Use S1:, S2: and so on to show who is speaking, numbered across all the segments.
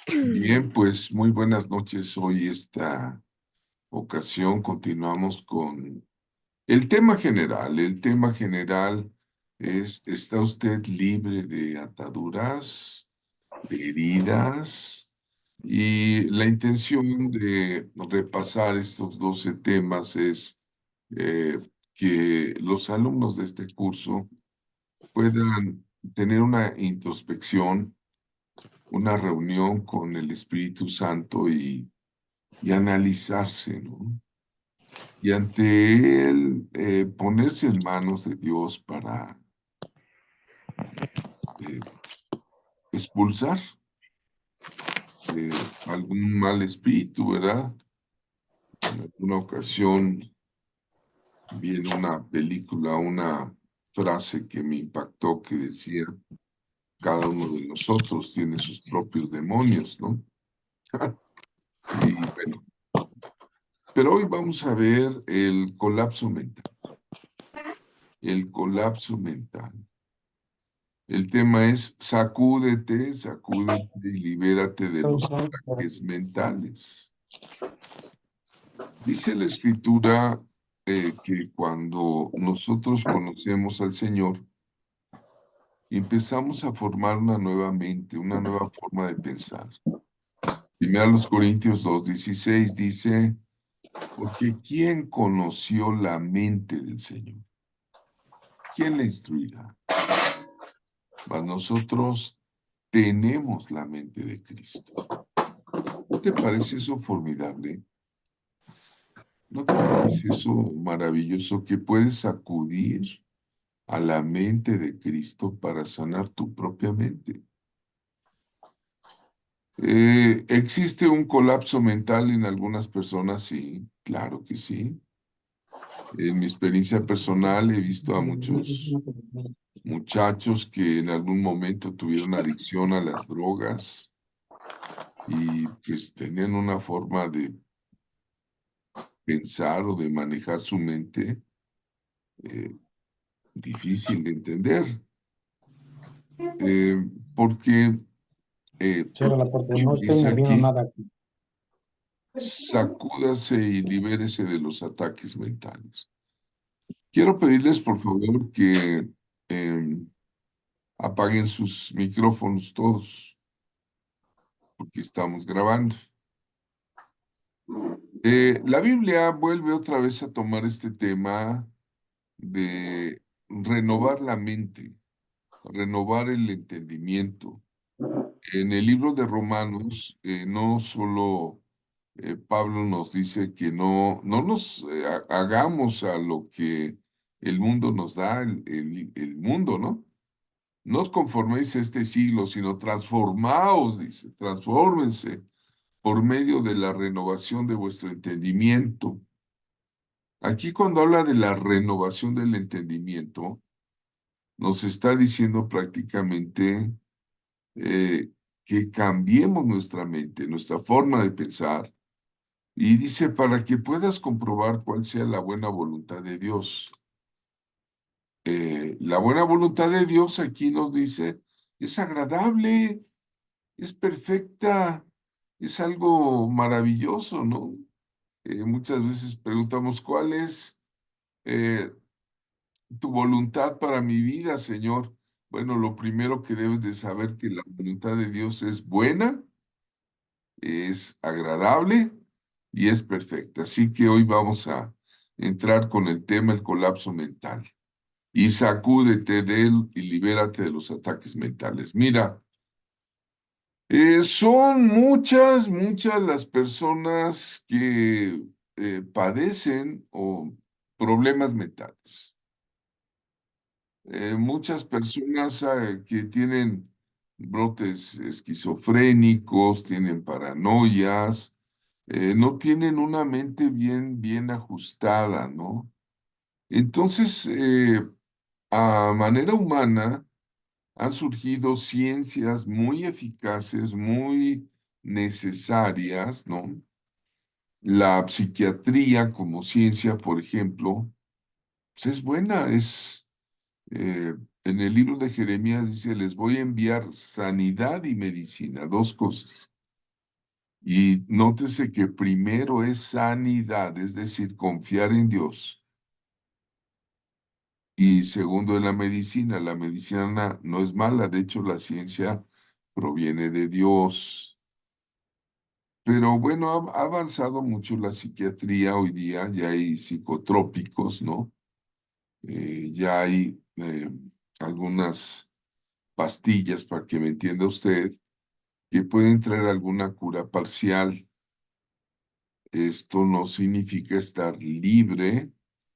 S1: Bien, pues muy buenas noches. Hoy esta ocasión continuamos con el tema general. El tema general es, ¿está usted libre de ataduras, de heridas? Y la intención de repasar estos 12 temas es que los alumnos de este curso puedan tener una introspección, una reunión con el Espíritu Santo y analizarse, ¿no? Y ante Él ponerse en manos de Dios para eh, expulsar algún mal espíritu, ¿verdad? En alguna ocasión vi en una película una frase que me impactó que decía, cada uno de nosotros tiene sus propios demonios, ¿no? Y bueno, pero hoy vamos a ver el colapso mental. El colapso mental. El tema es sacúdete, sacúdete y libérate de los ataques mentales. Dice la escritura que cuando nosotros conocemos al Señor, empezamos a formar una nueva mente, una nueva forma de pensar. Primero los Corintios 2:16 dice, porque ¿quién conoció la mente del Señor? ¿Quién le instruirá? Mas nosotros tenemos la mente de Cristo. ¿No te parece eso formidable? ¿No te parece eso maravilloso que puedes acudir a la mente de Cristo para sanar tu propia mente? ¿Existe un colapso mental en algunas personas? Sí, claro que sí. En mi experiencia personal he visto a muchos muchachos que en algún momento tuvieron adicción a las drogas y pues tenían una forma de pensar o de manejar su mente eh, difícil de entender, eh, porque
S2: Cierra la puerta, no estoy
S1: dice
S2: moviendo
S1: aquí,
S2: nada aquí.
S1: sacúdase y libérese de los ataques mentales. Quiero pedirles, por favor, que eh, apaguen sus micrófonos todos, porque estamos grabando. La Biblia vuelve otra vez a tomar este tema de renovar la mente, renovar el entendimiento. En el libro de Romanos, no solo Pablo nos dice que no nos hagamos a lo que el mundo nos da, el mundo, ¿no? No os conforméis a este siglo, sino transformaos, dice, transfórmense por medio de la renovación de vuestro entendimiento. Aquí cuando habla de la renovación del entendimiento, nos está diciendo prácticamente que cambiemos nuestra mente, nuestra forma de pensar, y dice, para que puedas comprobar cuál sea la buena voluntad de Dios. La buena voluntad de Dios aquí nos dice, es agradable, es perfecta, es algo maravilloso, ¿no? Muchas veces preguntamos, ¿cuál es eh, tu voluntad para mi vida, Señor? Bueno, lo primero que debes de saber que la voluntad de Dios es buena, es agradable y es perfecta. Así que hoy vamos a entrar con el tema el colapso mental. Y sacúdete de él y libérate de los ataques mentales. Mira, son muchas las personas que padecen o problemas mentales. Muchas personas que tienen brotes esquizofrénicos, tienen paranoias, no tienen una mente bien ajustada, ¿no? Entonces, a manera humana, han surgido ciencias muy eficaces, muy necesarias, ¿no? La psiquiatría como ciencia, por ejemplo, pues es buena, En el libro de Jeremías dice, les voy a enviar sanidad y medicina, dos cosas. Y nótese que primero es sanidad, es decir, confiar en Dios. Y segundo es la medicina. La medicina no es mala, de hecho la ciencia proviene de Dios. Pero bueno, ha avanzado mucho la psiquiatría hoy día, ya hay psicotrópicos, ¿no? Ya hay algunas pastillas, para que me entienda usted, que pueden traer alguna cura parcial. Esto no significa estar libre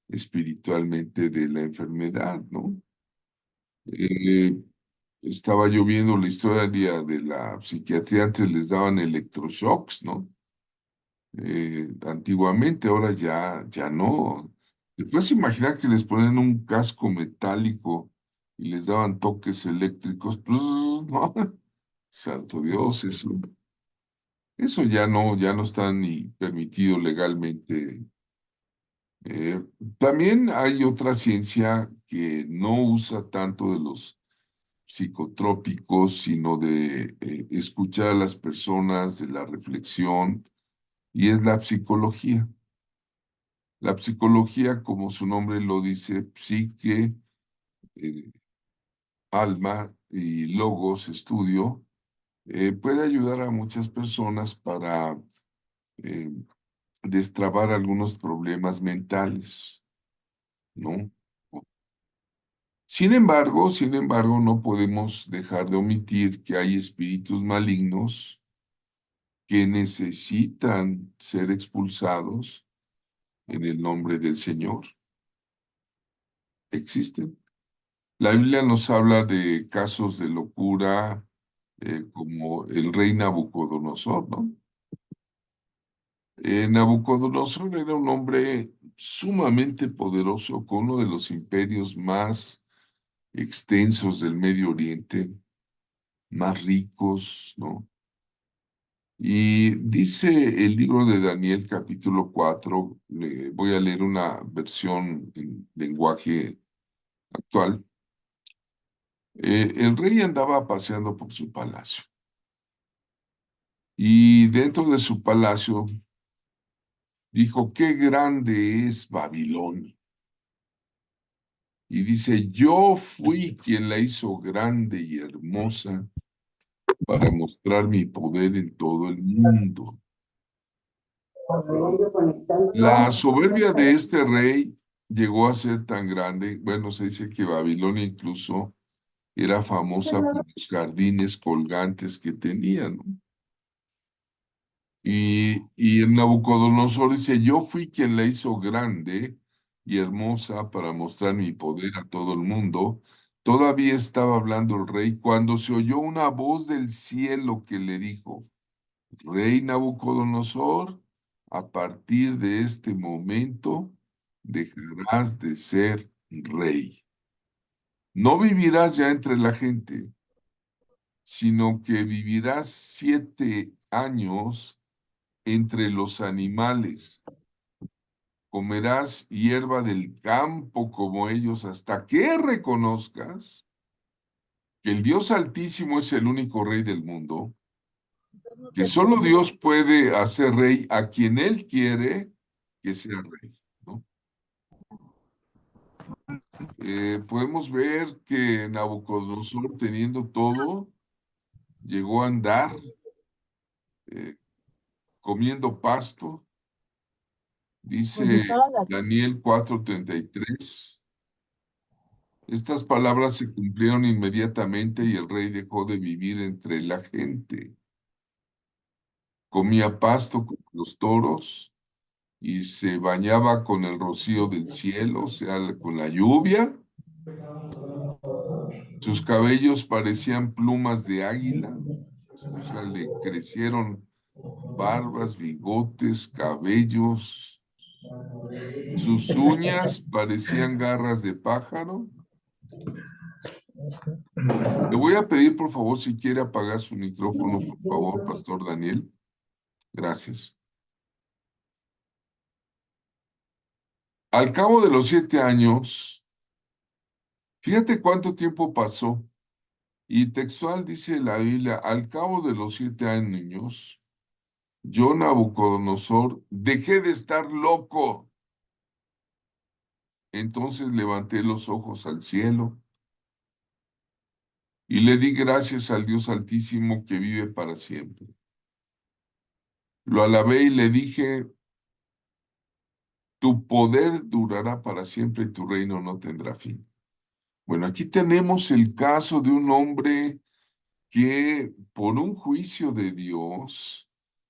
S1: espiritualmente de la enfermedad, ¿no? Eh, Estaba yo viendo la historia de la psiquiatría, antes les daban electroshocks, ¿no? Antiguamente, ahora ya no. ¿Te puedes imaginar que les ponen un casco metálico y les daban toques eléctricos? Pues, no, santo Dios, eso ya no está ni permitido legalmente. Eh, También hay otra ciencia que no usa tanto de los psicotrópicos, sino de escuchar a las personas, de la reflexión, y es la psicología. La psicología, como su nombre lo dice, psique, eh, alma y logos, estudio, puede ayudar a muchas personas para eh, destrabar algunos problemas mentales, ¿no? Sin embargo, no podemos dejar de omitir que hay espíritus malignos que necesitan ser expulsados en el nombre del Señor. Existen. La Biblia nos habla de casos de locura, como el rey Nabucodonosor, ¿no? Nabucodonosor era un hombre sumamente poderoso, con uno de los imperios más extensos del Medio Oriente, más ricos, ¿no? Y dice el libro de Daniel capítulo 4, voy a leer una versión en lenguaje actual. El rey andaba paseando por su palacio y dentro de su palacio dijo, qué grande es Babilonia. Y dice, yo fui quien la hizo grande y hermosa para mostrar mi poder en todo el mundo. La soberbia de este rey llegó a ser tan grande, bueno, se dice que Babilonia incluso era famosa por los jardines colgantes que tenía, ¿no? Y el Nabucodonosor dice, yo fui quien la hizo grande y hermosa para mostrar mi poder a todo el mundo. Todavía estaba hablando el rey cuando se oyó una voz del cielo que le dijo, Rey Nabucodonosor, a partir de este momento dejarás de ser rey. No vivirás ya entre la gente, sino que vivirás 7 años entre los animales. Comerás hierba del campo como ellos hasta que reconozcas que el Dios Altísimo es el único rey del mundo, que solo Dios puede hacer rey a quien Él quiere que sea rey, ¿no? Podemos ver que Nabucodonosor, teniendo todo, llegó a andar eh, comiendo pasto, dice Daniel 4:33. Estas palabras se cumplieron inmediatamente y el rey dejó de vivir entre la gente. Comía pasto con los toros y se bañaba con el rocío del cielo, o sea, con la lluvia. Sus cabellos parecían plumas de águila, o sea, le crecieron barbas, bigotes, cabellos. Sus uñas parecían garras de pájaro. Le voy a pedir, por favor, si quiere apagar su micrófono, por favor, Pastor Daniel. Gracias. Al cabo de los 7 años Fíjate cuánto tiempo pasó. Y textual dice la Biblia, al cabo de los 7 años, yo, Nabucodonosor, dejé de estar loco. Entonces levanté los ojos al cielo y le di gracias al Dios Altísimo que vive para siempre. Lo alabé y le dije, tu poder durará para siempre y tu reino no tendrá fin. Bueno, aquí tenemos el caso de un hombre que por un juicio de Dios,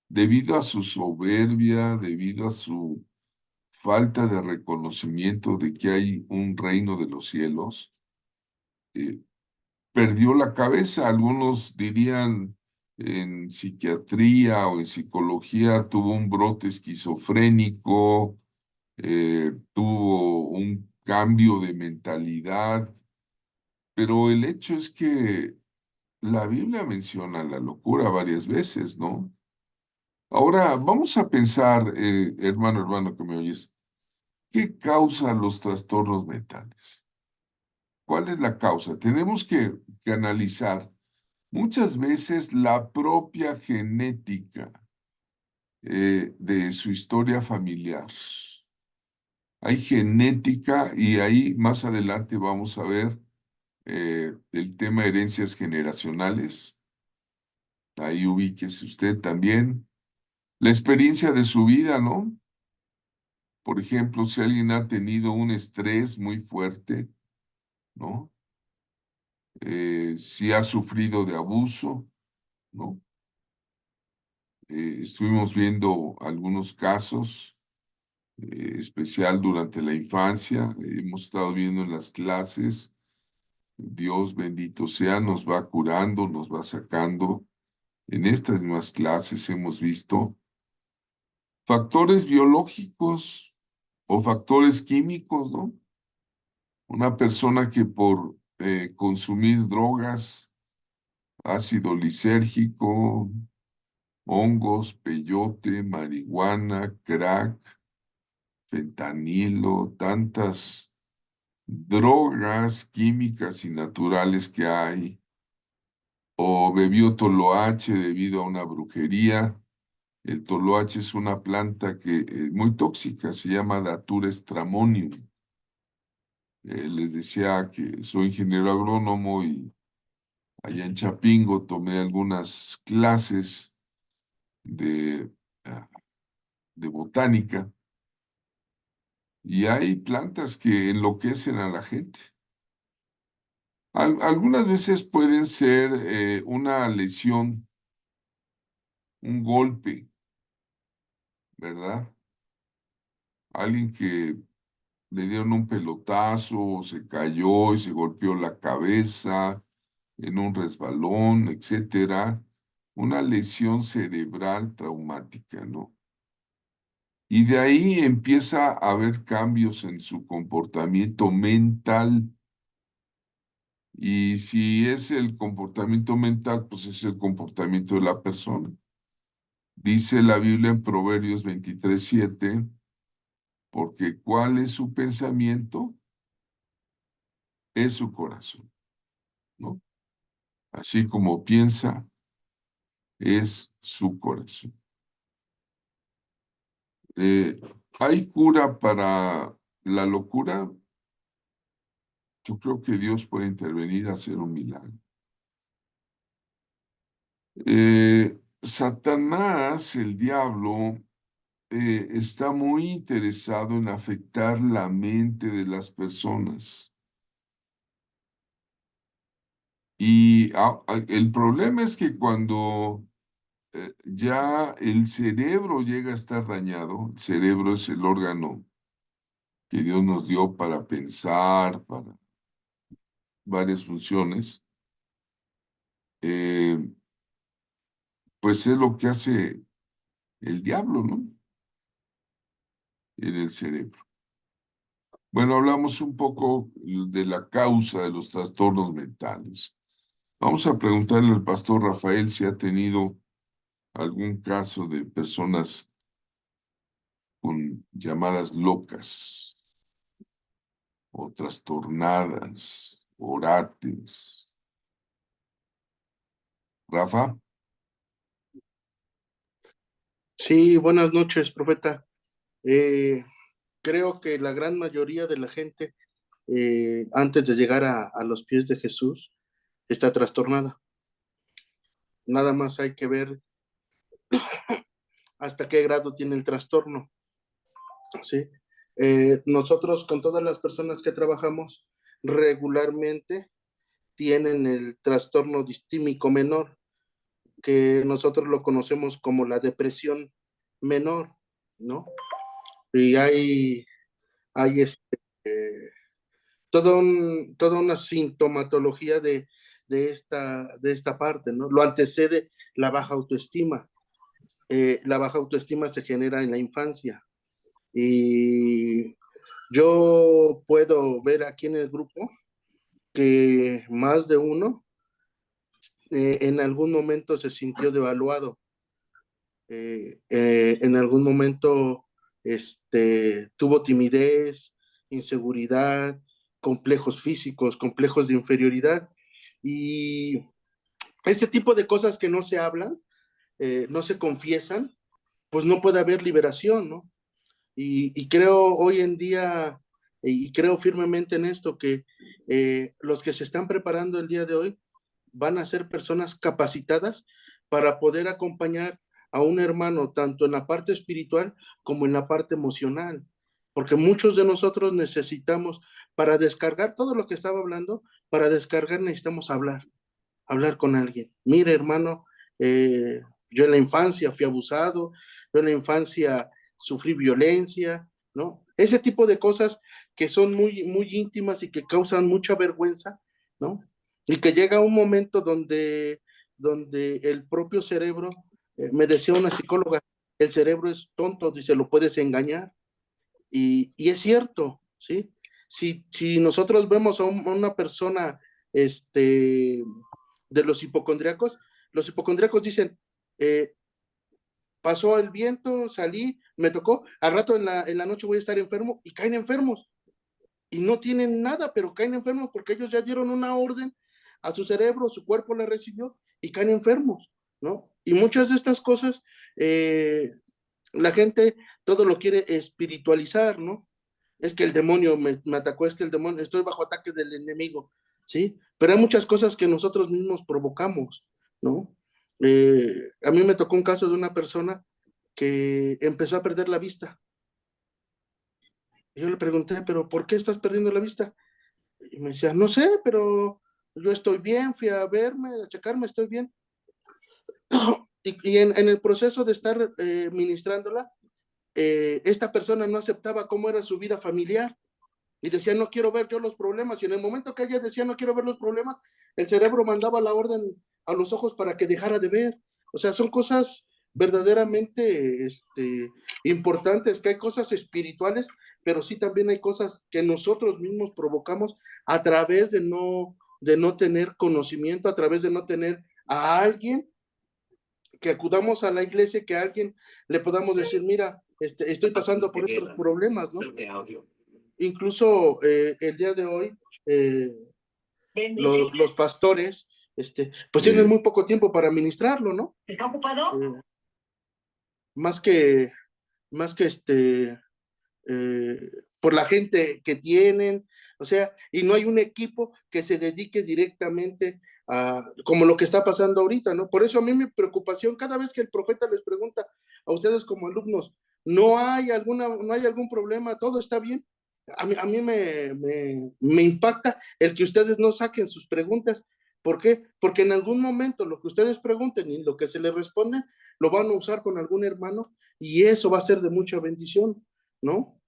S1: debido a su soberbia, debido a su falta de reconocimiento de que hay un reino de los cielos, eh, perdió la cabeza. Algunos dirían en psiquiatría o en psicología tuvo un brote esquizofrénico, tuvo un cambio de mentalidad, pero el hecho es que la Biblia menciona la locura varias veces, ¿no? Ahora, vamos a pensar, hermano que me oyes, ¿qué causa los trastornos mentales? ¿Cuál es la causa? Tenemos que analizar muchas veces la propia genética de su historia familiar. Hay genética y ahí más adelante vamos a ver el tema herencias generacionales. Ahí ubíquese usted también. La experiencia de su vida, ¿no? Por ejemplo, si alguien ha tenido un estrés muy fuerte, ¿no? Si ha sufrido de abuso, ¿no? Estuvimos viendo algunos casos, especial durante la infancia, hemos estado viendo en las clases, Dios bendito sea, nos va curando, nos va sacando. En estas mismas clases hemos visto factores biológicos o factores químicos, ¿no? Una persona que por consumir drogas, ácido lisérgico, hongos, peyote, marihuana, crack, fentanilo, tantas drogas químicas y naturales que hay, o bebió toloache debido a una brujería. El toloache es una planta que es muy tóxica, se llama Datura stramonium. Les decía que soy ingeniero agrónomo y allá en Chapingo tomé algunas clases de, ah, de botánica y hay plantas que enloquecen a la gente. Algunas veces pueden ser una lesión, un golpe, ¿verdad? Alguien que le dieron un pelotazo, se cayó y se golpeó la cabeza en un resbalón, etcétera. Una lesión cerebral traumática, ¿no? Y de ahí empieza a haber cambios en su comportamiento mental. Y si es el comportamiento mental, pues es el comportamiento de la persona. Dice la Biblia en Proverbios 23:7, porque ¿cuál es su pensamiento? Es su corazón, ¿no? Así como piensa, es su corazón. Eh, ¿Hay cura para la locura? Yo creo que Dios puede intervenir a hacer un milagro. Satanás, el diablo, está muy interesado en afectar la mente de las personas. Y el problema es que cuando ya el cerebro llega a estar dañado, el cerebro es el órgano que Dios nos dio para pensar, para varias funciones, eh, pues es lo que hace el diablo, ¿no? En el cerebro. Bueno, hablamos un poco de la causa de los trastornos mentales. Vamos a preguntarle al pastor Rafael si ha tenido algún caso de personas con llamadas locas o trastornadas. orates. Rafa,
S3: Sí, buenas noches, profeta. Creo que la gran mayoría de la gente, antes de llegar a los pies de Jesús, está trastornada. Nada más hay que ver hasta qué grado tiene el trastorno, ¿sí? Nosotros, con todas las personas que trabajamos, regularmente tienen el trastorno distímico menor, que nosotros lo conocemos como la depresión menor, ¿no? Y hay toda una sintomatología de esta parte, ¿no? Lo antecede la baja autoestima. La baja autoestima se genera en la infancia. Y yo puedo ver aquí en el grupo que más de uno en algún momento se sintió devaluado. En algún momento tuvo timidez, inseguridad, complejos físicos, complejos de inferioridad, y ese tipo de cosas que no se hablan, no se confiesan, pues no puede haber liberación, ¿no? Y creo hoy en día, y creo firmemente en esto, que los que se están preparando el día de hoy van a ser personas capacitadas para poder acompañar a un hermano tanto en la parte espiritual como en la parte emocional, porque muchos de nosotros necesitamos, para descargar todo lo que estaba hablando, para descargar necesitamos hablar con alguien. Mire, hermano, yo en la infancia fui abusado, yo en la infancia sufrí violencia, ¿no? Ese tipo de cosas que son muy, muy íntimas y que causan mucha vergüenza, ¿no? Y que llega un momento donde el propio cerebro, me decía una psicóloga, el cerebro es tonto, dice, lo puedes engañar. Y es cierto, ¿sí? Si nosotros vemos a una persona, de los hipocondríacos dicen, eh, pasó el viento, salí, me tocó, al rato en la noche voy a estar enfermo, y caen enfermos, y no tienen nada, pero caen enfermos porque ellos ya dieron una orden a su cerebro, su cuerpo la recibió, y caen enfermos, ¿no? Y muchas de estas cosas, la gente todo lo quiere espiritualizar, ¿no? Es que el demonio me atacó, es que el demonio, estoy bajo ataque del enemigo, ¿sí? Pero hay muchas cosas que nosotros mismos provocamos, ¿no? A mí me tocó un caso de una persona que empezó a perder la vista. Y yo le pregunté, ¿pero por qué estás perdiendo la vista? Y me decía, no sé, pero yo estoy bien, fui a verme, a checarme, estoy bien. Y en el proceso de estar ministrándola, esta persona no aceptaba cómo era su vida familiar. Y decía, no quiero ver yo los problemas. Y en el momento que ella decía, no quiero ver los problemas, el cerebro mandaba la orden a los ojos para que dejara de ver. O sea, son cosas verdaderamente importantes, que hay cosas espirituales, pero sí también hay cosas que nosotros mismos provocamos a través de no tener conocimiento, a través de no tener a alguien que acudamos a la iglesia, que a alguien le podamos decir, mira, estoy pasando por estos problemas, ¿no? Incluso el día de hoy, los pastores, pues tienen muy poco tiempo para administrarlo, ¿no?
S4: ¿Está ocupado?
S3: Más que, más que por la gente que tienen, o sea, y no hay un equipo que se dedique directamente a, como lo que está pasando ahorita, ¿no? Por eso a mí mi preocupación, cada vez que el profeta les pregunta a ustedes como alumnos, no hay algún problema, todo está bien. A mí me impacta el que ustedes no saquen sus preguntas. ¿Por qué? Porque en algún momento lo que ustedes pregunten y lo que se les responde, lo van a usar con algún hermano, y eso va a ser de mucha bendición, ¿no?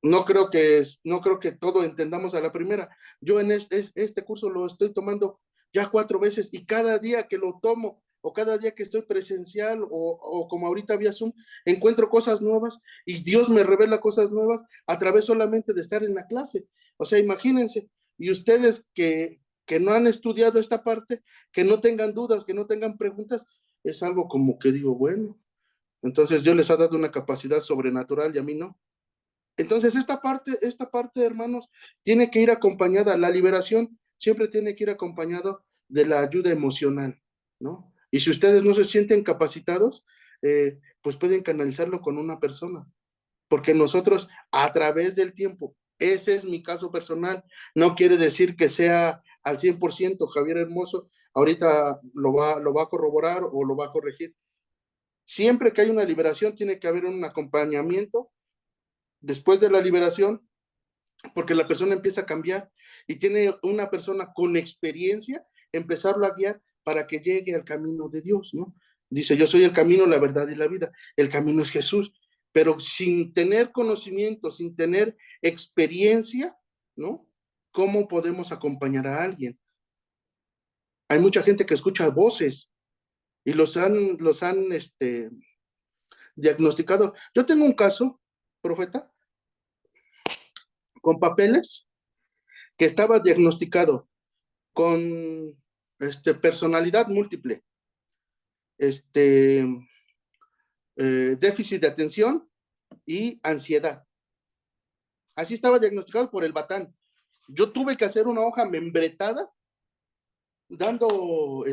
S3: No creo que todo entendamos a la primera. Yo en este curso lo estoy tomando ya 4 veces, y cada día que lo tomo o cada día que estoy presencial o como ahorita vía Zoom, encuentro cosas nuevas y Dios me revela cosas nuevas a través solamente de estar en la clase. O sea, imagínense, y ustedes que no han estudiado esta parte, que no tengan dudas, que no tengan preguntas, es algo como que digo, bueno, entonces Dios les ha dado una capacidad sobrenatural y a mí no. Entonces, esta parte, hermanos, tiene que ir acompañada, la liberación siempre tiene que ir acompañado de la ayuda emocional, ¿no? Y si ustedes no se sienten capacitados, pues pueden canalizarlo con una persona, porque nosotros a través del tiempo, ese es mi caso personal, no quiere decir que sea al 100%, Javier Hermoso ahorita lo va a corroborar o lo va a corregir. Siempre que hay una liberación, tiene que haber un acompañamiento después de la liberación, porque la persona empieza a cambiar y tiene una persona con experiencia empezarlo a guiar para que llegue al camino de Dios, ¿no? Dice, yo soy el camino, la verdad y la vida. El camino es Jesús, pero sin tener conocimiento, sin tener experiencia, ¿no? ¿Cómo podemos acompañar a alguien? Hay mucha gente que escucha voces y los han diagnosticado. Yo tengo un caso, profeta, con papeles que estaba diagnosticado con personalidad múltiple, este, déficit de atención y ansiedad. Así estaba diagnosticado por el Batán. Yo tuve que hacer una hoja membretada dando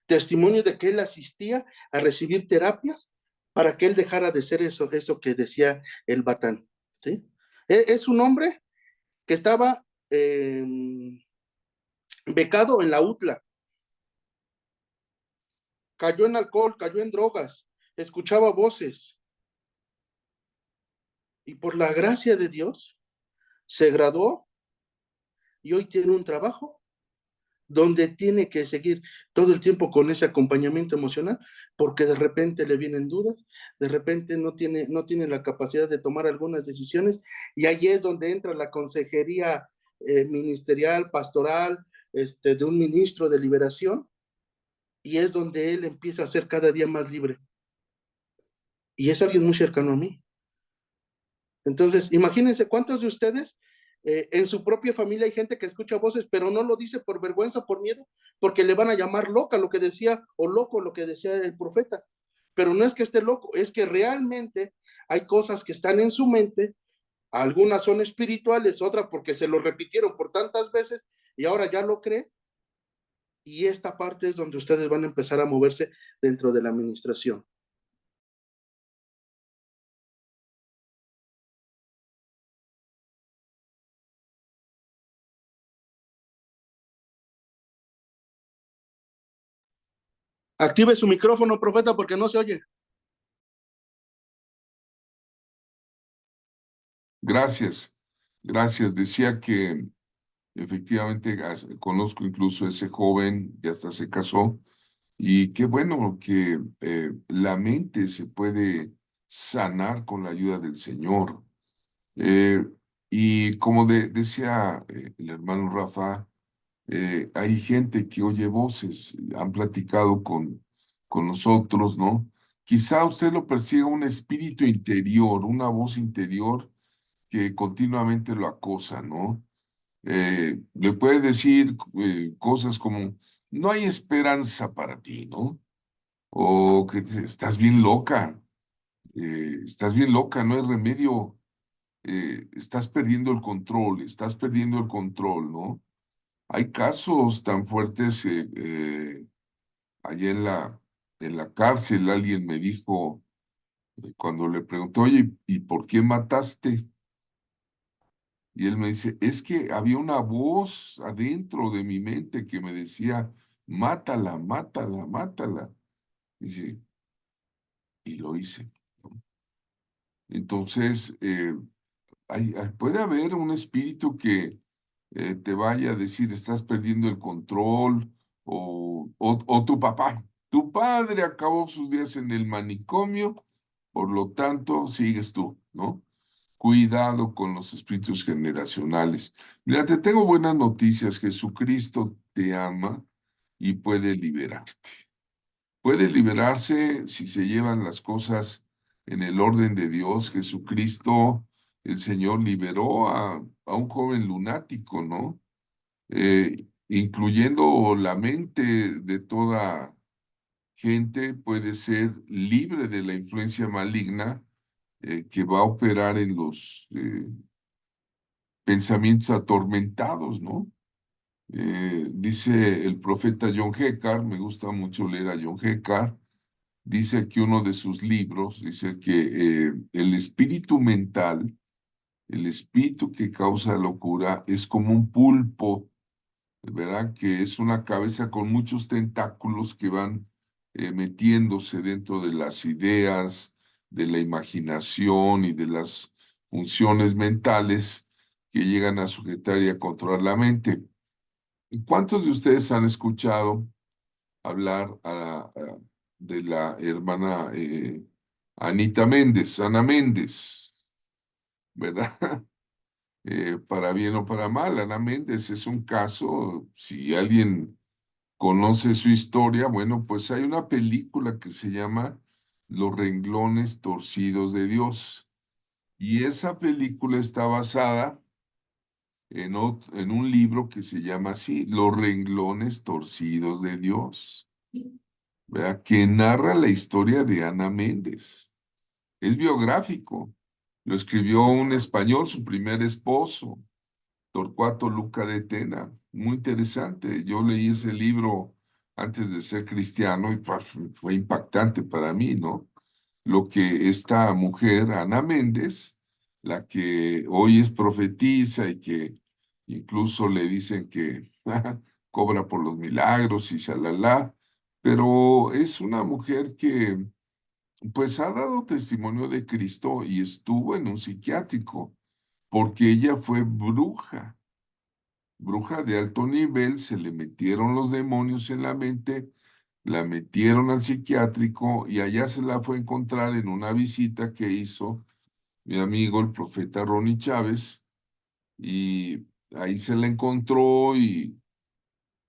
S3: testimonio de que él asistía a recibir terapias para que él dejara de ser eso que decía el Batán. ¿Sí? Es un hombre que estaba becado en la UTLA, cayó en alcohol, cayó en drogas, escuchaba voces y por la gracia de Dios se graduó y hoy tiene un trabajo donde tiene que seguir todo el tiempo con ese acompañamiento emocional, porque de repente le vienen dudas, de repente no tiene la capacidad de tomar algunas decisiones, y ahí es donde entra la consejería ministerial, pastoral, de un ministro de liberación, y es donde él empieza a ser cada día más libre. Y es alguien muy cercano a mí. Entonces, imagínense cuántos de ustedes en su propia familia hay gente que escucha voces, pero no lo dice por vergüenza, por miedo, porque le van a llamar loca lo que decía, o loco lo que decía el profeta. Pero no es que esté loco, es que realmente hay cosas que están en su mente, algunas son espirituales, otras porque se lo repitieron por tantas veces y ahora ya lo cree. Y esta parte es donde ustedes van a empezar a moverse dentro de la administración. Active su micrófono, profeta, porque no se oye.
S1: Gracias, gracias. Decía que efectivamente conozco incluso a ese joven que hasta se casó y qué bueno que la mente se puede sanar con la ayuda del Señor. Eh, y como decía el hermano Rafa, hay gente que oye voces, han platicado con nosotros, ¿no? Quizá usted lo perciba un espíritu interior, una voz interior que continuamente lo acosa, ¿no? Le puede decir cosas como, no hay esperanza para ti, ¿no? O que estás bien loca, no hay remedio, estás perdiendo el control, ¿no? Hay casos tan fuertes, allá en la cárcel alguien me dijo, cuando le preguntó, oye, ¿y por qué mataste? Y él me dice, es que había una voz adentro de mi mente que me decía, mátala, mátala, mátala. Dice, y lo hice, ¿no? Entonces, puede haber un espíritu que te vaya a decir, estás perdiendo el control, o tu padre acabó sus días en el manicomio, por lo tanto, sigues tú, ¿no? Cuidado con los espíritus generacionales. Mira, te tengo buenas noticias. Jesucristo te ama y puede liberarte. Puede liberarse si se llevan las cosas en el orden de Dios. Jesucristo, el Señor, liberó a un joven lunático, ¿no? Incluyendo la mente de toda gente, puede ser libre de la influencia maligna que va a operar en los pensamientos atormentados, ¿no? Dice el profeta John Heckard, me gusta mucho leer a John Heckard, dice que uno de sus libros, dice que el espíritu mental, el espíritu que causa locura, es como un pulpo, ¿verdad? Que es una cabeza con muchos tentáculos que van metiéndose dentro de las ideas, de la imaginación y de las funciones mentales que llegan a sujetar y a controlar la mente. ¿Cuántos de ustedes han escuchado hablar de la hermana Anita Méndez, Ana Méndez, ¿verdad? Para bien o para mal, Ana Méndez es un caso, si alguien conoce su historia, bueno, pues hay una película que se llama Los renglones torcidos de Dios. Y esa película está basada en un libro que se llama así, Los renglones torcidos de Dios, ¿verdad? Que narra la historia de Ana Méndez. Es biográfico. Lo escribió un español, su primer esposo, Torcuato Luca de Tena. Muy interesante. Yo leí ese libro antes de ser cristiano y pues, fue impactante para mí, ¿no? Lo que esta mujer, Ana Méndez, la que hoy es profetisa y que incluso le dicen que cobra por los milagros y shalala, pero es una mujer que pues ha dado testimonio de Cristo y estuvo en un psiquiátrico porque ella fue bruja, bruja de alto nivel, se le metieron los demonios en la mente, la metieron al psiquiátrico y allá se la fue a encontrar en una visita que hizo mi amigo el profeta Ronnie Chávez y ahí se la encontró y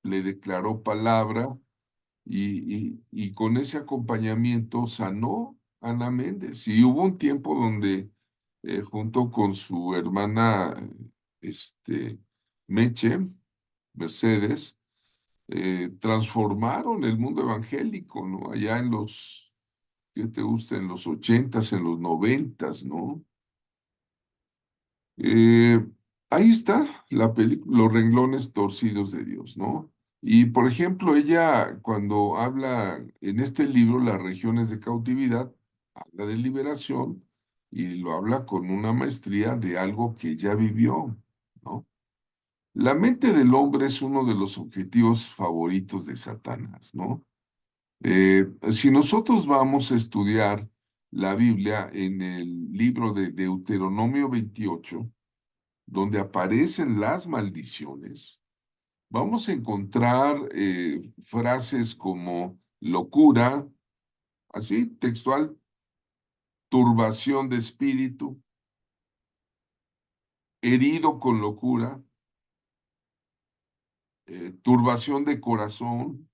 S1: le declaró palabra y con ese acompañamiento sanó a Ana Méndez. Y hubo un tiempo donde junto con su hermana Meche, Mercedes, transformaron el mundo evangélico, ¿no? Allá en los, ¿qué te gusta? En los ochentas, en los noventas, ¿no? Eh, Ahí está la película, Los renglones torcidos de Dios, ¿no? Y por ejemplo, ella cuando habla en este libro, Las regiones de cautividad, habla de liberación y lo habla con una maestría de algo que ya vivió, ¿no? La mente del hombre es uno de los objetivos favoritos de Satanás, ¿no? Si nosotros vamos a estudiar la Biblia en el libro de Deuteronomio 28, donde aparecen las maldiciones, vamos a encontrar frases como locura, así textual, turbación de espíritu, herido con locura, turbación de corazón,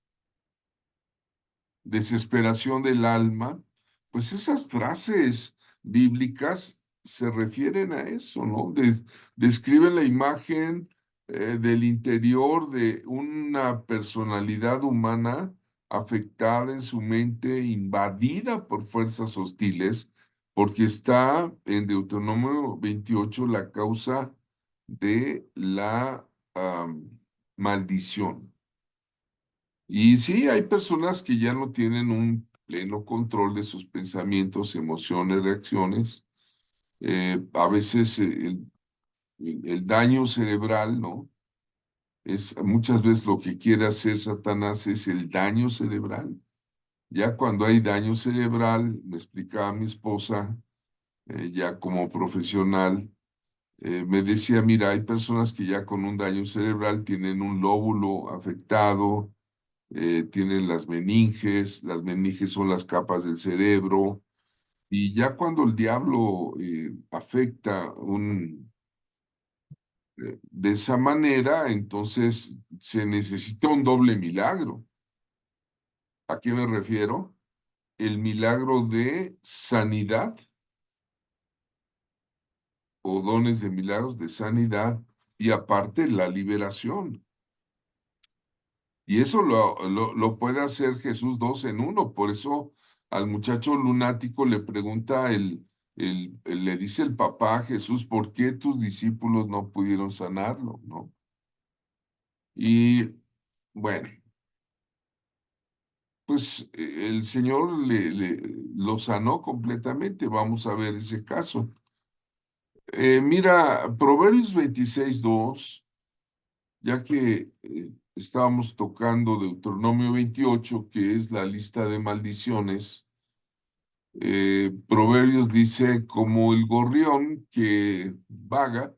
S1: desesperación del alma, pues esas frases bíblicas se refieren a eso, ¿no? Describen la imagen del interior de una personalidad humana afectada en su mente, invadida por fuerzas hostiles, porque está en Deuteronomio 28 la causa de la maldición. Y sí, hay personas que ya no tienen un pleno control de sus pensamientos, emociones, reacciones. A veces el daño cerebral, ¿no? Es muchas veces lo que quiere hacer Satanás es el daño cerebral. Ya cuando hay daño cerebral, me explicaba mi esposa, ya como profesional, me decía, mira, hay personas que ya con un daño cerebral tienen un lóbulo afectado, tienen las meninges son las capas del cerebro, y ya cuando el diablo afecta de esa manera, entonces se necesita un doble milagro. ¿A qué me refiero? El milagro de sanidad o dones de milagros de sanidad y aparte la liberación. Y eso lo puede hacer Jesús dos en uno. Por eso al muchacho lunático le pregunta le dice el papá a Jesús, ¿por qué tus discípulos no pudieron sanarlo, no? Y bueno, pues el Señor lo sanó completamente. Vamos a ver ese caso. Mira, Proverbios 26:2, ya que estábamos tocando Deuteronomio 28, que es la lista de maldiciones. Proverbios dice, como el gorrión que vaga,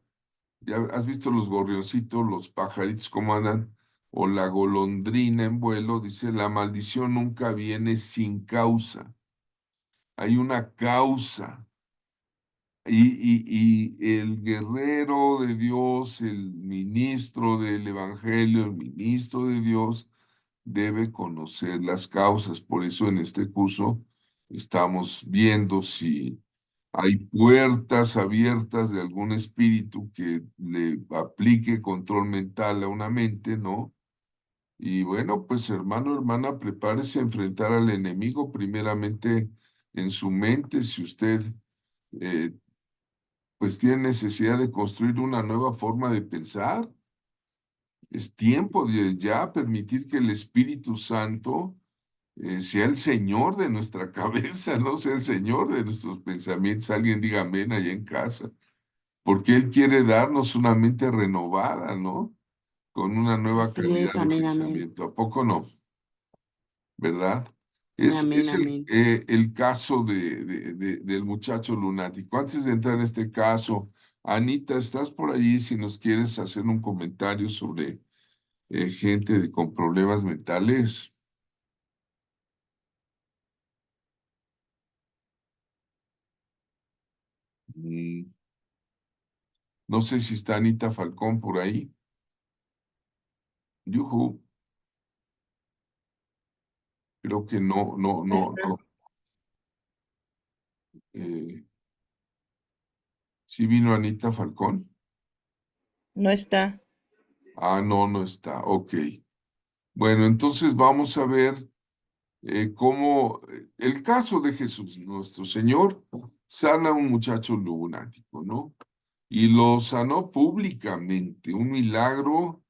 S1: ya has visto los gorrioncitos, los pajaritos cómo andan, o la golondrina en vuelo, dice, la maldición nunca viene sin causa. Hay una causa. Y el guerrero de Dios, el ministro del Evangelio, el ministro de Dios, debe conocer las causas. Por eso en este curso estamos viendo si hay puertas abiertas de algún espíritu que le aplique control mental a una mente, ¿no? Y bueno, pues hermano, hermana, prepárese a enfrentar al enemigo primeramente en su mente. Si usted eh, pues tiene necesidad de construir una nueva forma de pensar, es tiempo de ya permitir que el Espíritu Santo sea el Señor de nuestra cabeza, no sea el Señor de nuestros pensamientos. Alguien diga amén allá en casa, porque Él quiere darnos una mente renovada, ¿no? Con una nueva
S4: Así
S1: calidad
S4: es,
S1: de
S4: amén, amén.
S1: pensamiento. ¿A poco no? ¿Verdad?
S4: Amén,
S1: Es
S4: amén.
S1: el caso del muchacho lunático. Antes de entrar en este caso, Anita, ¿estás por allí si nos quieres hacer un comentario sobre gente con problemas mentales? Mm, no sé si está Anita Falcón por ahí. Yujú, creo que no, no, no, no. Eh, ¿Sí vino Anita Falcón?
S5: No está.
S1: Ah, no, no está. Ok. Bueno, entonces vamos a ver cómo el caso de Jesús, nuestro Señor, sana a un muchacho lunático, ¿no? Y lo sanó públicamente, un milagro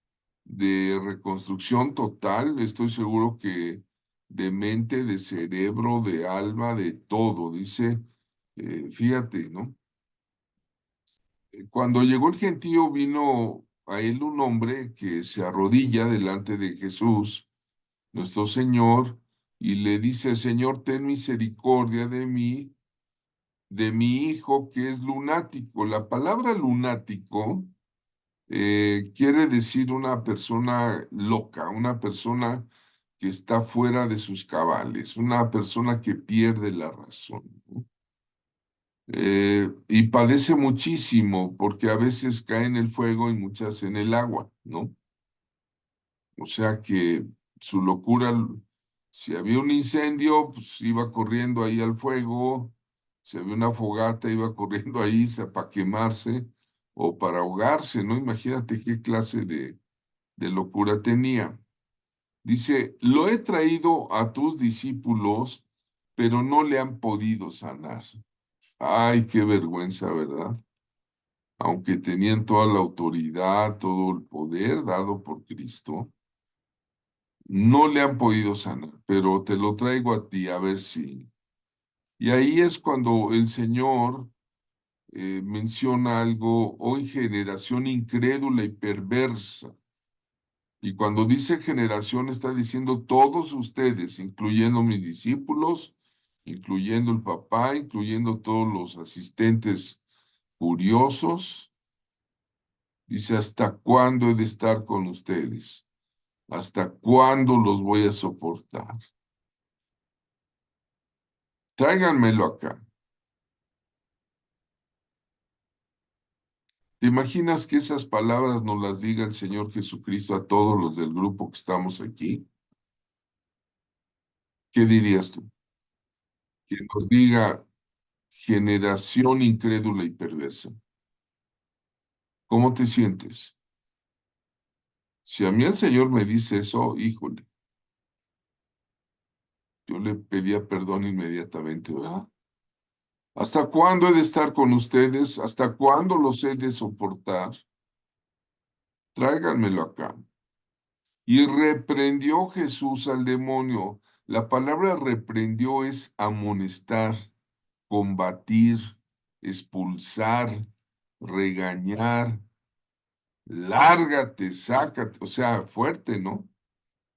S1: de reconstrucción total, estoy seguro que de mente, de cerebro, de alma, de todo, dice, fíjate, ¿no? Cuando llegó el gentío vino a él un hombre que se arrodilla delante de Jesús, nuestro Señor, y le dice, Señor, ten misericordia de mí, de mi hijo que es lunático. La palabra lunático quiere decir una persona loca, una persona que está fuera de sus cabales, una persona que pierde la razón, ¿no? Y padece muchísimo porque a veces cae en el fuego y muchas en el agua, ¿no? O sea que su locura, si había un incendio, pues iba corriendo ahí al fuego, si había una fogata, iba corriendo ahí para quemarse o para ahogarse, ¿no? Imagínate qué clase de locura tenía. Dice, lo he traído a tus discípulos, pero no le han podido sanar. Ay, qué vergüenza, ¿verdad? Aunque tenían toda la autoridad, todo el poder dado por Cristo, no le han podido sanar, pero te lo traigo a ti a ver si. Y ahí es cuando el Señor menciona algo, hoy generación incrédula y perversa. Y cuando dice generación está diciendo todos ustedes, incluyendo mis discípulos, incluyendo el papá, incluyendo todos los asistentes curiosos. Dice, ¿hasta cuándo he de estar con ustedes? ¿Hasta cuándo los voy a soportar? Tráiganmelo acá. ¿Te imaginas que esas palabras nos las diga el Señor Jesucristo a todos los del grupo que estamos aquí? ¿Qué dirías tú? Que nos diga generación incrédula y perversa. ¿Cómo te sientes? Si a mí el Señor me dice eso, híjole, yo le pedía perdón inmediatamente, ¿verdad? ¿Hasta cuándo he de estar con ustedes? ¿Hasta cuándo los he de soportar? Tráiganmelo acá. Y reprendió Jesús al demonio. La palabra reprendió es amonestar, combatir, expulsar, regañar, lárgate, sácate, o sea, fuerte, ¿no?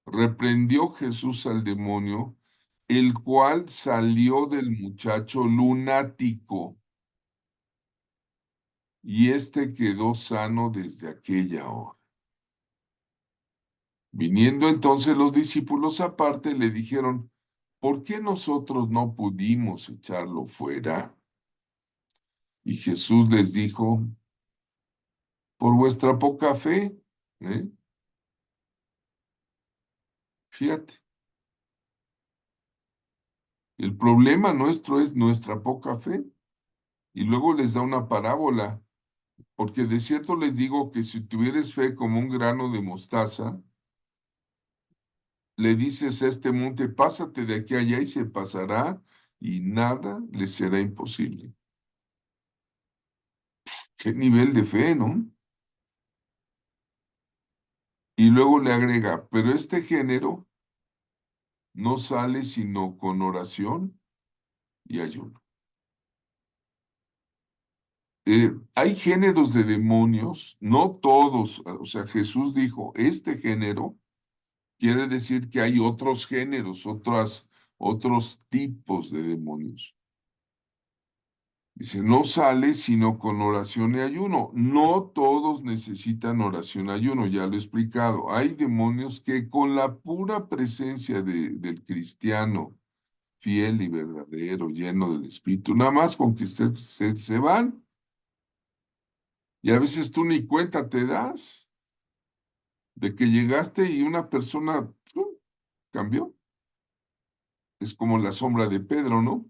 S1: Reprendió Jesús al demonio, el cual salió del muchacho lunático, y éste quedó sano desde aquella hora. Viniendo entonces los discípulos aparte, le dijeron, ¿por qué nosotros no pudimos echarlo fuera? Y Jesús les dijo, por vuestra poca fe, ¿eh? Fíjate, el problema nuestro es nuestra poca fe. Y luego les da una parábola, porque de cierto les digo que si tuvieres fe como un grano de mostaza, le dices a este monte, pásate de aquí a allá y se pasará, y nada le será imposible. ¿Qué nivel de fe, no? Y luego le agrega, pero este género no sale sino con oración y ayuno. Hay géneros de demonios, no todos, o sea, Jesús dijo, este género quiere decir que hay otros géneros, otros tipos de demonios. Dice, no sale sino con oración y ayuno. No todos necesitan oración y ayuno, ya lo he explicado. Hay demonios que con la pura presencia del cristiano fiel y verdadero, lleno del Espíritu, nada más con que se van. Y a veces tú ni cuenta te das de que llegaste y una persona ¡pum!, cambió. Es como la sombra de Pedro, ¿no?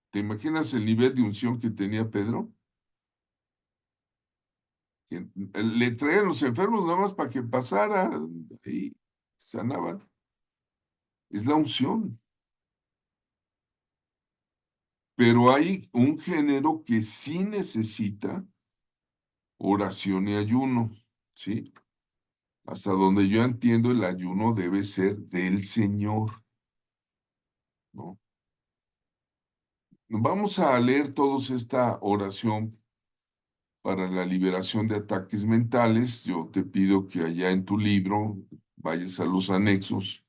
S1: ¿Te imaginas el nivel de unción que tenía Pedro? Que le traían los enfermos nada más para que pasara y sanaban. Es la unción. Pero hay un género que sí necesita oración y ayuno, ¿sí? Hasta donde yo entiendo, el ayuno debe ser del Señor, ¿no? Vamos a leer todos esta oración para la liberación de ataques mentales. Yo te pido que allá en tu libro vayas a los anexos,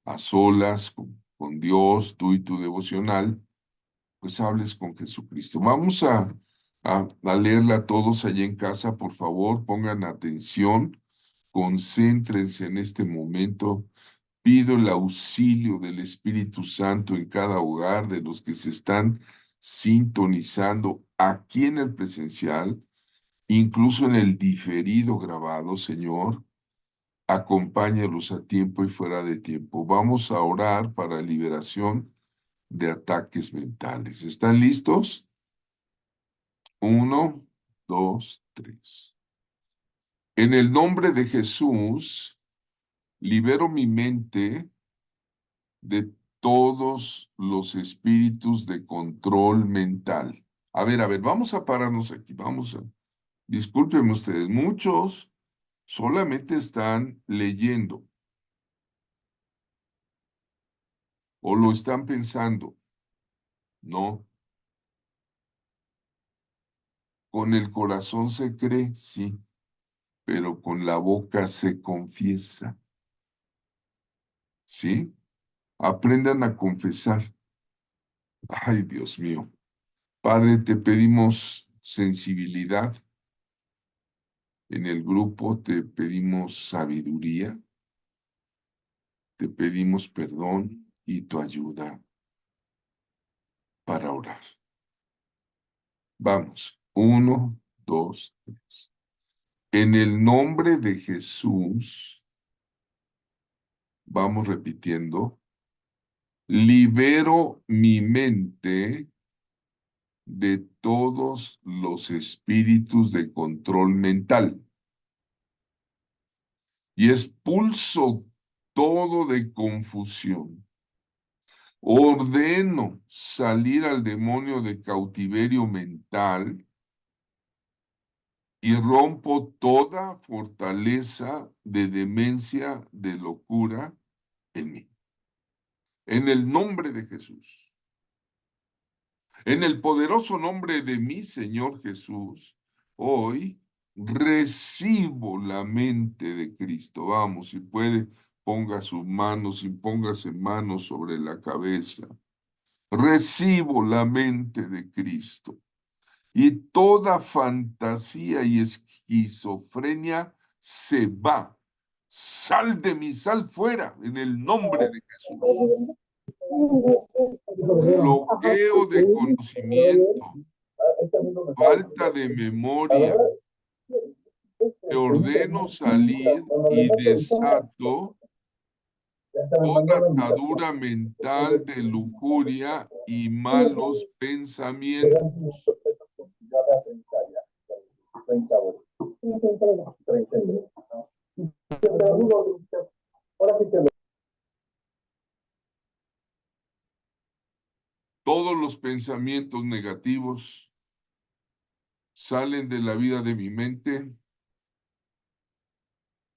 S1: a solas, con Dios, tú y tu devocional, pues hables con Jesucristo. Vamos a leerla todos allá en casa, por favor, pongan atención, concéntrense en este momento. Pido el auxilio del Espíritu Santo en cada hogar de los que se están sintonizando aquí en el presencial, incluso en el diferido grabado, Señor. Acompáñalos a tiempo y fuera de tiempo. Vamos a orar para liberación de ataques mentales. ¿Están listos? 1, 2, 3. En el nombre de Jesús, libero mi mente de todos los espíritus de control mental. A ver, vamos a pararnos aquí. Discúlpenme ustedes, muchos solamente están leyendo o lo están pensando. No, con el corazón se cree, sí, pero con la boca se confiesa, ¿sí? Aprendan a confesar. Ay, Dios mío. Padre, te pedimos sensibilidad en el grupo, te pedimos sabiduría, te pedimos perdón y tu ayuda para orar. Vamos, 1, 2, 3. En el nombre de Jesús, vamos repitiendo, libero mi mente de todos los espíritus de control mental y expulso todo de confusión, Ordeno salir al demonio de cautiverio mental y rompo toda fortaleza de demencia, de locura en mí. En el nombre de Jesús. En el poderoso nombre de mi Señor Jesús, hoy recibo la mente de Cristo. Vamos, si puede, ponga sus manos y póngase manos sobre la cabeza. Recibo la mente de Cristo. Y toda fantasía y esquizofrenia se va. Sal de mí, sal fuera, en el nombre de Jesús. Bloqueo de conocimiento, falta de memoria. Te ordeno salir y desato toda atadura mental de lujuria y malos pensamientos. Todos los pensamientos negativos salen de la vida de mi mente.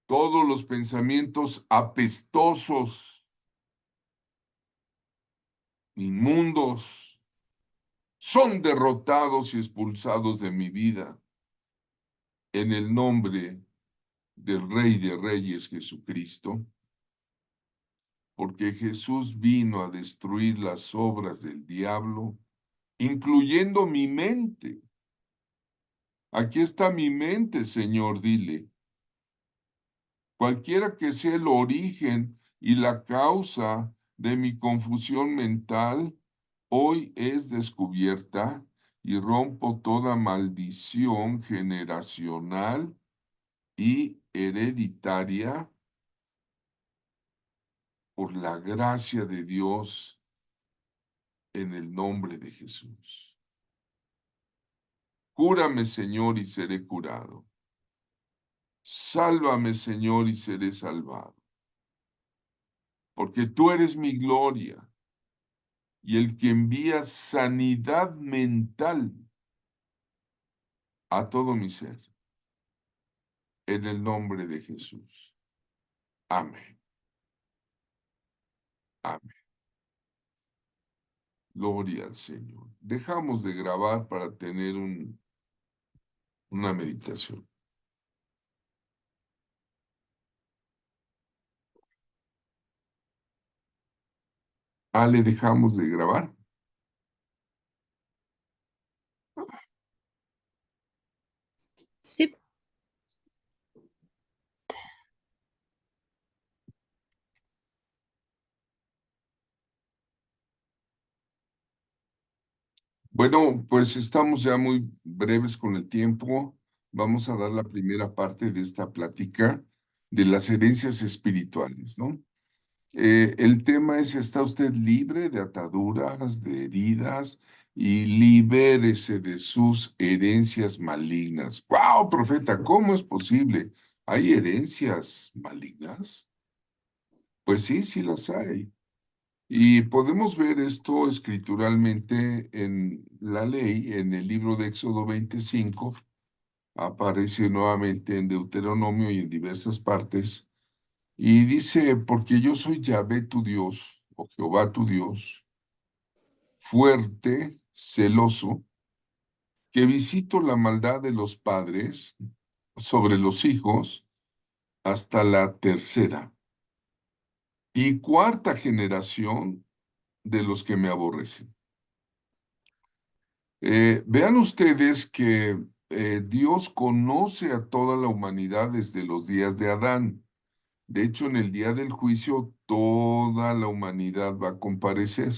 S1: Todos los pensamientos apestosos, inmundos, son derrotados y expulsados de mi vida en el nombre del Rey de Reyes Jesucristo, porque Jesús vino a destruir las obras del diablo, incluyendo mi mente. Aquí está mi mente, Señor, dile. Cualquiera que sea el origen y la causa de mi confusión mental, hoy es descubierta y rompo toda maldición generacional y hereditaria por la gracia de Dios en el nombre de Jesús. Cúrame, Señor, y seré curado. Sálvame, Señor, y seré salvado. Porque tú eres mi gloria y el que envía sanidad mental a todo mi ser. En el nombre de Jesús. Amén. Amén. Gloria al Señor. Dejamos de grabar para tener una meditación. Ale, dejamos de grabar.
S5: Sí.
S1: Bueno, pues estamos ya muy breves con el tiempo. Vamos a dar la primera parte de esta plática de las herencias espirituales, ¿no? El tema es, ¿está usted libre de ataduras, de heridas? Y libérese de sus herencias malignas. ¡Wow, profeta! ¿Cómo es posible? ¿Hay herencias malignas? Pues sí, sí las hay. Y podemos ver esto escrituralmente en la ley, en el libro de Éxodo 25, aparece nuevamente en Deuteronomio y en diversas partes, y dice, porque yo soy Yahvé tu Dios, o Jehová tu Dios, fuerte, celoso, que visito la maldad de los padres sobre los hijos hasta la tercera y cuarta generación de los que me aborrecen. Vean ustedes que Dios conoce a toda la humanidad desde los días de Adán. De hecho, en el día del juicio, toda la humanidad va a comparecer,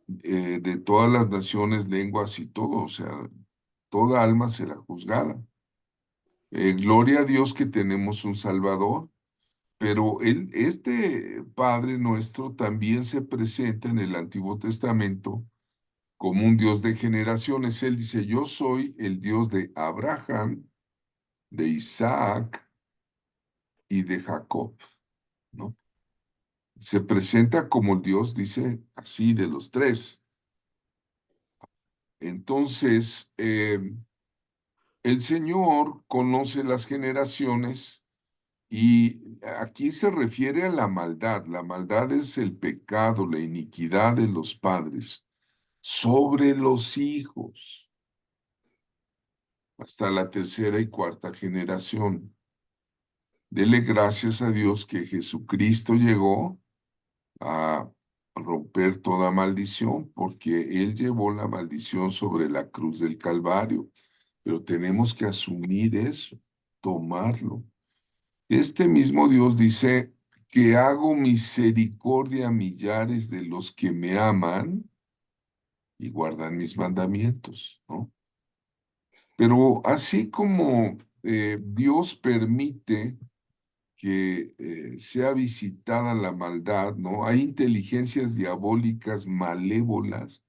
S1: de todas las naciones, lenguas y todo, o sea, toda alma será juzgada. Gloria a Dios que tenemos un Salvador, pero este Padre nuestro también se presenta en el Antiguo Testamento como un Dios de generaciones. Él dice, yo soy el Dios de Abraham, de Isaac y de Jacob, ¿no? se presenta como el Dios, dice así, de los tres. Entonces, el Señor conoce las generaciones y aquí se refiere a la maldad. La maldad es el pecado, la iniquidad de los padres sobre los hijos, hasta la tercera y cuarta generación. Dele gracias a Dios que Jesucristo llegó a romper toda maldición, porque Él llevó la maldición sobre la cruz del Calvario. Pero tenemos que asumir eso, tomarlo. Este mismo Dios dice que hago misericordia a millares de los que me aman y guardan mis mandamientos, ¿no? Pero así como Dios permite que sea visitada la maldad, ¿no? Hay inteligencias diabólicas malévolas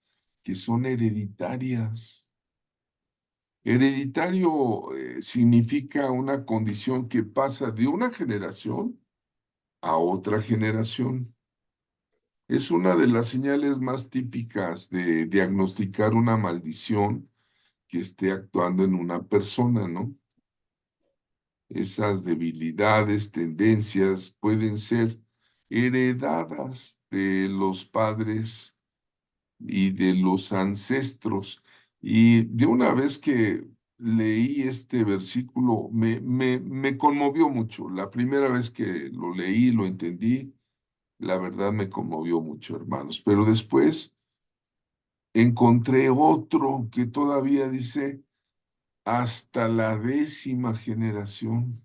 S1: que son hereditarias. Hereditario significa una condición que pasa de una generación a otra generación. Es una de las señales más típicas de diagnosticar una maldición que esté actuando en una persona, ¿no? Esas debilidades, tendencias pueden ser heredadas de los padres y de los ancestros. Y de una vez que leí este versículo, me conmovió mucho. La primera vez que lo leí, lo entendí, la verdad me conmovió mucho, hermanos. Pero después encontré otro que todavía dice hasta la 10ª generación.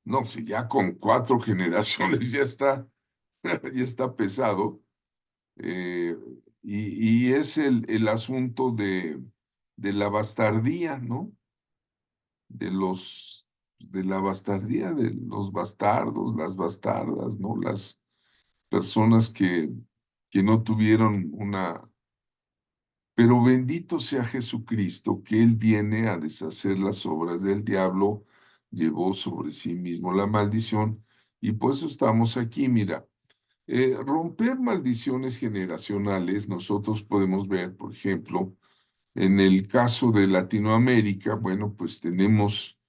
S1: No, si ya con 4 generaciones ya está pesado. eh, y es el asunto de la bastardía, ¿no? De la bastardía, de los bastardos, las bastardas, ¿no? Las personas que no tuvieron una... Pero bendito sea Jesucristo, que Él viene a deshacer las obras del diablo, llevó sobre sí mismo la maldición, y por eso estamos aquí. Mira, romper maldiciones generacionales, nosotros podemos ver, por ejemplo, en el caso de Latinoamérica, bueno, pues tenemos,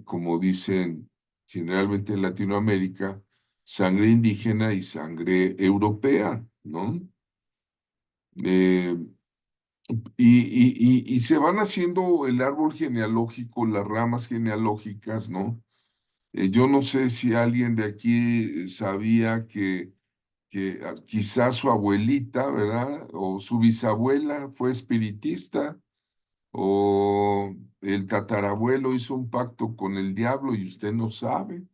S1: como dicen generalmente en Latinoamérica, sangre indígena y sangre europea, ¿no? Eh, y se van haciendo el árbol genealógico, las ramas genealógicas, ¿no? Yo no sé si alguien de aquí sabía que quizás su abuelita, ¿verdad? O su bisabuela fue espiritista, o el tatarabuelo hizo un pacto con el diablo y usted no sabe,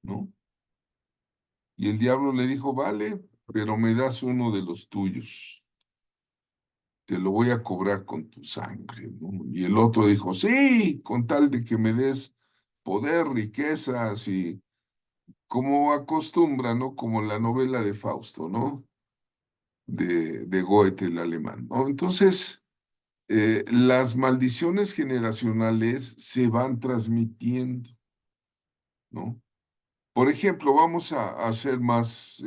S1: ¿no? Y el diablo le dijo, vale, pero me das uno de los tuyos. Te lo voy a cobrar con tu sangre, ¿no? Y el otro dijo, sí, con tal de que me des poder, riquezas y como acostumbra, ¿no? Como la novela de Fausto, ¿no? De Goethe, el alemán, ¿no? Entonces, las maldiciones generacionales se van transmitiendo, ¿no? Por ejemplo, vamos a ser más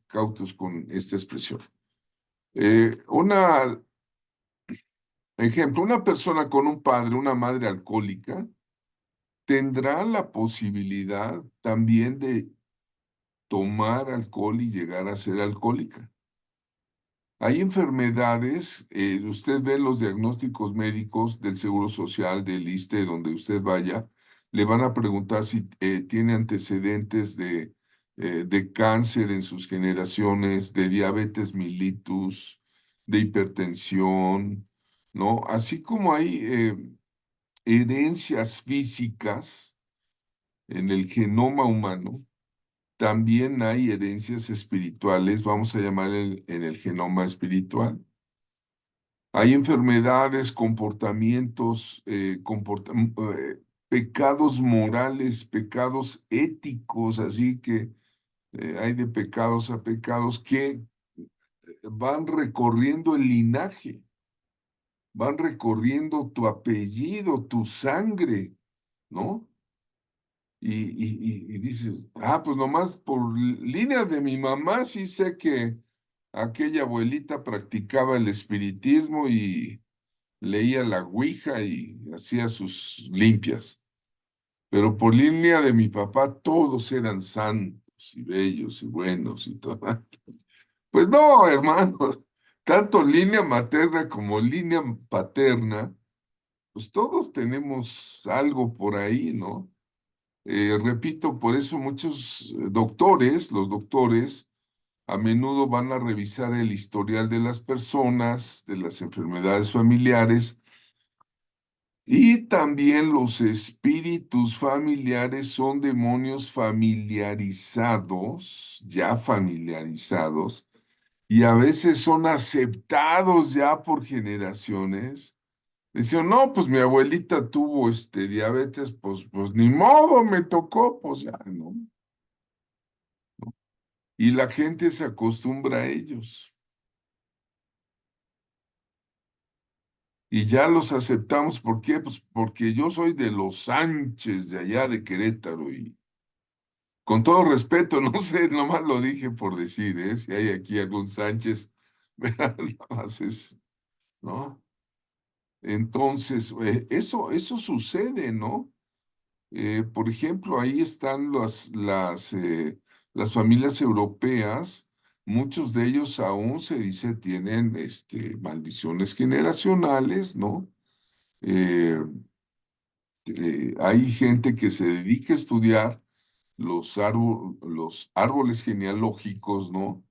S1: cautos con esta expresión. Ejemplo, una persona con un padre, una madre alcohólica, tendrá la posibilidad también de tomar alcohol y llegar a ser alcohólica. Hay enfermedades, usted ve los diagnósticos médicos del Seguro Social, del ISSSTE, donde usted vaya, le van a preguntar si tiene antecedentes de cáncer en sus generaciones, de diabetes mellitus, de hipertensión, ¿no? Así como hay herencias físicas en el genoma humano, también hay herencias espirituales, vamos a llamar en el genoma espiritual. Hay enfermedades, comportamientos, pecados morales, pecados éticos, así que hay de pecados a pecados que van recorriendo el linaje, van recorriendo tu apellido, tu sangre, ¿no? y dices, pues nomás por línea de mi mamá sí sé que aquella abuelita practicaba el espiritismo y leía la ouija y hacía sus limpias. Pero por línea de mi papá todos eran santos y bellos y buenos y todo. Pues no, hermanos, tanto línea materna como línea paterna, pues todos tenemos algo por ahí, ¿no? Repito, por eso muchos doctores, los doctores, a menudo van a revisar el historial de las personas, de las enfermedades familiares, y también los espíritus familiares son demonios familiarizados, ya familiarizados, y a veces son aceptados ya por generaciones. Dicen, no, pues mi abuelita tuvo diabetes, pues ni modo, me tocó, pues ya, ¿no? Y la gente se acostumbra a ellos. Y ya los aceptamos, ¿por qué? Pues porque yo soy de los Sánchez de allá de Querétaro y con todo respeto, no sé, nomás lo dije por decir, ¿eh? Si hay aquí algún Sánchez, ¿verdad? Nada más ¿no? Entonces, eso sucede, ¿no? Por ejemplo, ahí están las familias europeas, muchos de ellos aún se dice tienen maldiciones generacionales, ¿no? Eh, Hay gente que se dedica a estudiar los árboles genealógicos, ¿no?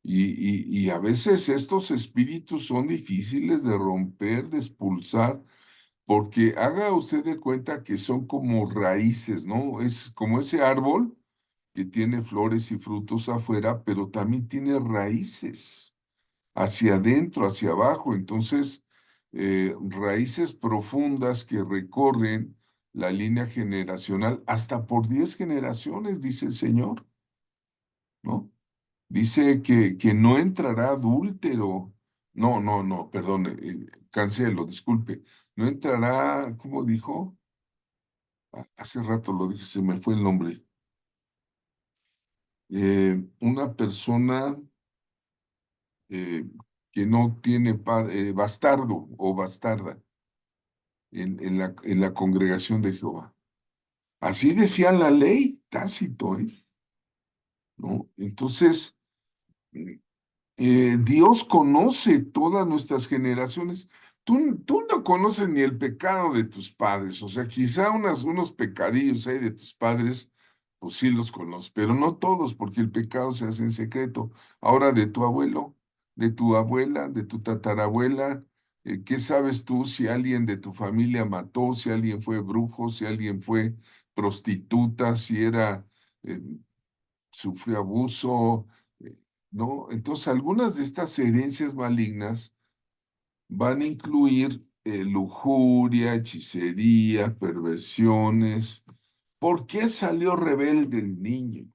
S1: Y a veces estos espíritus son difíciles de romper, de expulsar, porque haga usted de cuenta que son como raíces, ¿no? Es como ese árbol que tiene flores y frutos afuera, pero también tiene raíces hacia adentro, hacia abajo. Entonces, raíces profundas que recorren la línea generacional hasta por 10 generaciones, dice el Señor, ¿no? Dice que no entrará adúltero. No, no, no, perdón, cancelo, disculpe. No entrará, ¿cómo dijo? Hace rato lo dije, se me fue el nombre. Una persona eh, que no tiene bastardo o bastarda en la congregación de Jehová. Así decía la ley, Tácito, ¿no? Entonces, Dios conoce todas nuestras generaciones. Tú no conoces ni el pecado de tus padres, o sea, quizá unos pecadillos ahí de tus padres, pues sí los conoces, pero no todos, porque el pecado se hace en secreto. Ahora de tu abuelo, de tu abuela, de tu tatarabuela, ¿qué sabes tú si alguien de tu familia mató, si alguien fue brujo, si alguien fue prostituta, si eh, sufrió abuso? ¿No? Entonces, algunas de estas herencias malignas van a incluir lujuria, hechicería, perversiones. ¿Por qué salió rebelde el niño?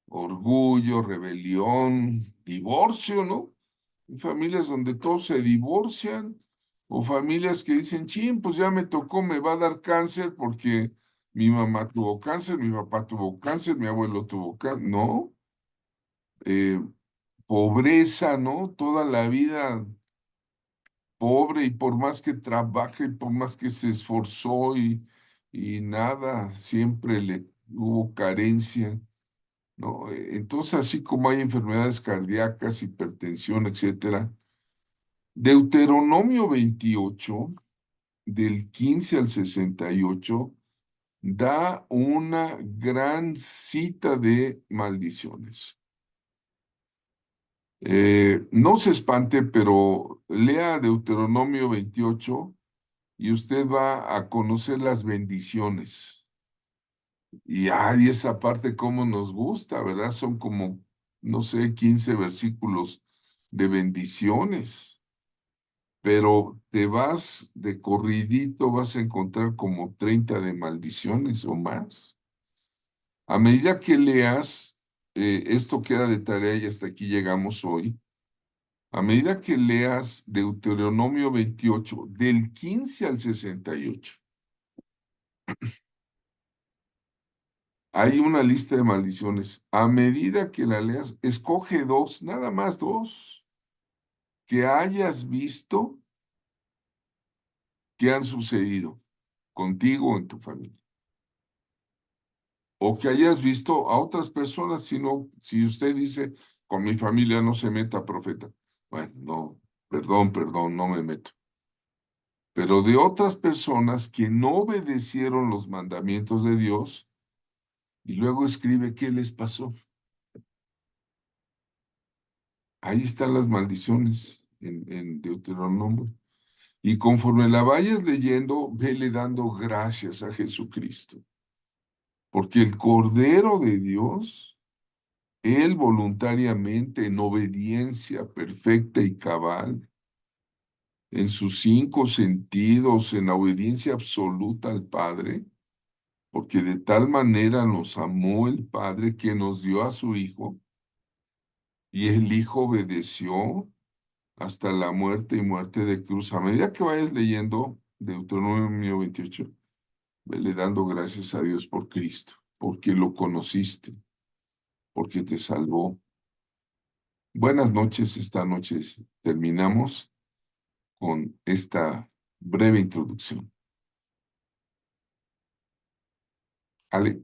S1: Orgullo, rebelión, divorcio, ¿no? Hay familias donde todos se divorcian, o familias que dicen, chin, pues ya me tocó, me va a dar cáncer porque mi mamá tuvo cáncer, mi papá tuvo cáncer, mi abuelo tuvo cáncer. No, eh, pobreza, ¿no? Toda la vida pobre y por más que trabaje y por más que se esforzó y nada, siempre le hubo carencia, ¿no? Entonces, así como hay enfermedades cardíacas, hipertensión, etcétera, Deuteronomio 28, del 15 al 68, da una gran cita de maldiciones. No se espante, pero lea Deuteronomio 28 y usted va a conocer las bendiciones. Y ay, esa parte cómo nos gusta, ¿verdad? Son como, no sé, 15 versículos de bendiciones, pero te vas de corridito, vas a encontrar como 30 de maldiciones o más. A medida que leas, esto queda de tarea y hasta aquí llegamos hoy. A medida que leas Deuteronomio 28, del 15 al 68, Hay una lista de maldiciones. A medida que la leas, escoge dos, nada más dos, que hayas visto que han sucedido contigo o en tu familia. O que hayas visto a otras personas, si usted dice, con mi familia no se meta, profeta. Bueno, no, perdón, no me meto. Pero de otras personas que no obedecieron los mandamientos de Dios, y luego escribe qué les pasó. Ahí están las maldiciones en Deuteronomio. Y conforme la vayas leyendo, vele dando gracias a Jesucristo. Porque el Cordero de Dios, Él voluntariamente, en obediencia perfecta y cabal, en sus 5 sentidos, en la obediencia absoluta al Padre, porque de tal manera nos amó el Padre que nos dio a su Hijo, y el Hijo obedeció hasta la muerte y muerte de cruz. A medida que vayas leyendo Deuteronomio 28, vele dando gracias a Dios por Cristo, porque lo conociste, porque te salvó. Buenas noches, esta noche terminamos con esta breve introducción. Ale.